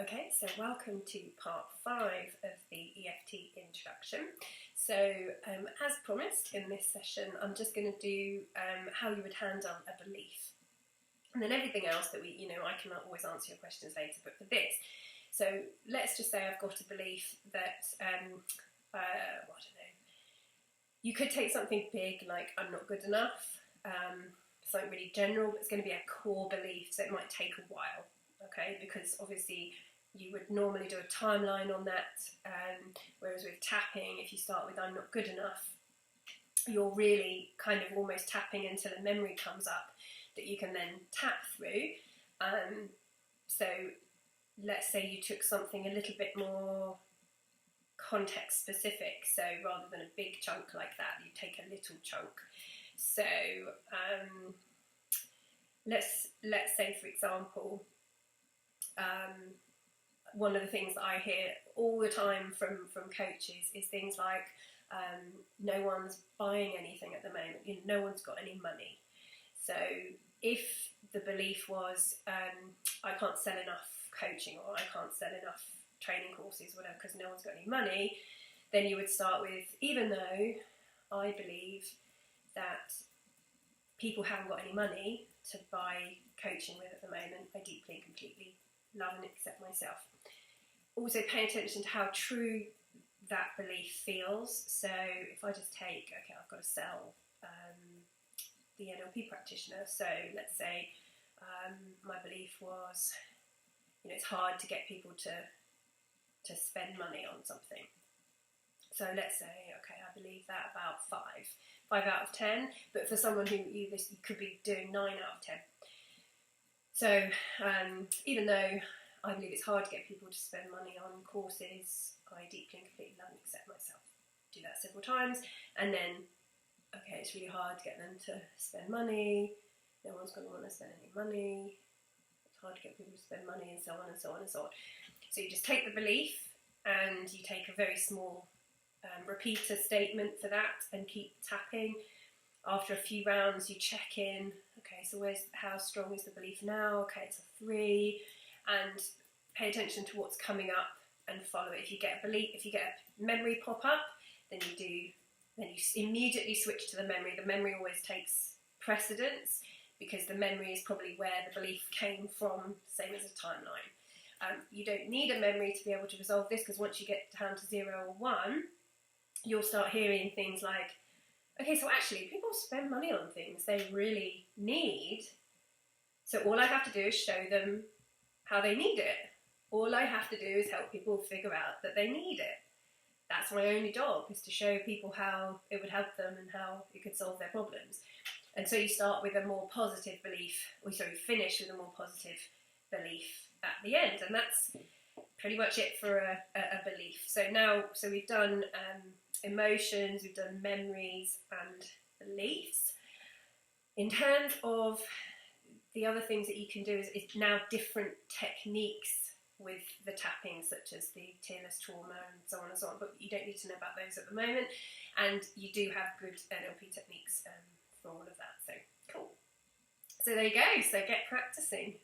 Okay, so welcome to part 5 of the EFT introduction. So as promised in this session, I'm just going to do how you would handle a belief. And then everything else that I can always answer your questions later, but for this, so let's just say I've got a belief that, I don't know, you could take something big like I'm not good enough, something really general, but it's going to be a core belief, so it might take a while, okay, because obviously you would normally do a timeline on that, whereas with tapping, if you start with I'm not good enough, you're really kind of almost tapping until a memory comes up that you can then tap through. So let's say you took something a little bit more context specific, so rather than a big chunk like that, you take a little chunk. So let's say, for example, one of the things that I hear all the time from coaches is things like no one's buying anything at the moment, no one's got any money. So if the belief was I can't sell enough coaching, or I can't sell enough training courses, whatever, because no one's got any money, then you would start with, even though I believe that people haven't got any money to buy coaching with at the moment, I deeply and completely love and accept myself. Also pay attention to how true that belief feels. So if I just take, okay, I've got to sell the NLP practitioner. So let's say my belief was, it's hard to get people to spend money on something. So let's say, okay, I believe that about 5 out of 10, but for someone who you could be doing 9 out of 10. So even though I believe it's hard to get people to spend money on courses, I deeply and completely love and accept myself. Do that several times, and then, okay, it's really hard to get them to spend money, no one's going to want to spend any money, it's hard to get people to spend money, and so on and so on and so on. So you just take the belief and you take a very small repeater statement for that and keep tapping. After a few rounds you check in, okay, so how strong is the belief now? Okay, it's a 3, and pay attention to what's coming up and follow it. If you get a memory pop up, then you immediately switch to the memory. The memory always takes precedence because the memory is probably where the belief came from, same as a timeline. You don't need a memory to be able to resolve this, because once you get down to 0 or 1, you'll start hearing things like, okay, so actually people spend money on things they really need, so all I have to do is show them how they need it. All I have to do is help people figure out that they need it. That's my only job, is to show people how it would help them and how it could solve their problems. And so you start with a more positive belief, finish with a more positive belief at the end, and that's pretty much it for a belief. So we've done emotions, we've done memories and beliefs. In terms of the other things that you can do is now different techniques with the tapping, such as the tearless trauma and so on and so on, but you don't need to know about those at the moment, and you do have good NLP techniques for all of that, so cool. So there you go, so get practicing.